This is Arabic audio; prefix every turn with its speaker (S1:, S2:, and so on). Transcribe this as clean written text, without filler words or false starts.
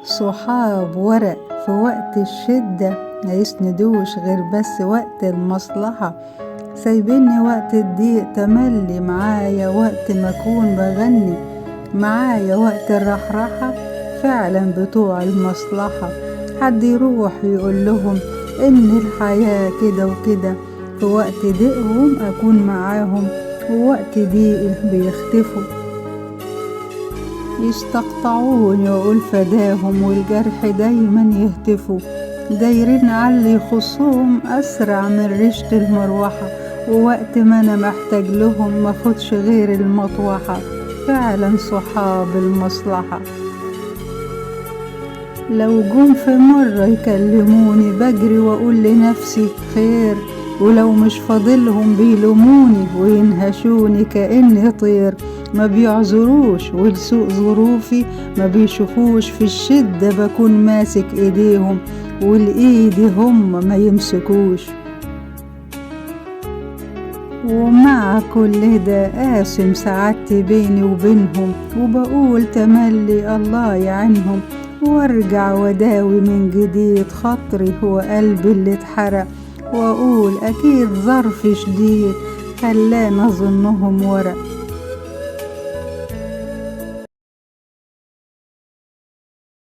S1: صحاب ورق في وقت الشدة ما يسندوش غير بس وقت المصلحة، سايبيني وقت الضيق تملي معايا، وقت ما أكون بغني معايا، وقت الرحرحة فعلا بتوع المصلحة. حد يروح يقول لهم إن الحياة كده وكده، في وقت ضيقهم أكون معاهم، ووقت ضيقي بيختفوا، يستقطعوني وأقول فداهم، والجرح دايما يهتفوا، دايرين علي يخصهم أسرع من ريشة المروحة، ووقت ما أنا محتاج لهم ماخدش غير المطوحة، فعلا صحاب المصلحة. لو جم في مرة يكلموني بجري وأقول لنفسي خير، ولو مش فاضلهم بيلوموني وينهشوني كأني طير، ما بيعذروش ولسوء ظروفي ما بيشوفوش، في الشدة بكون ماسك ايديهم والايدي هم ما يمسكوش. ومع كل ده قاسم سعادتي بيني وبينهم، وبقول تملي الله يعينهم، وارجع وداوي من جديد خاطري هو قلبي اللي اتحرق، واقول اكيد ظرف شديد خلاني اظنهم ورق.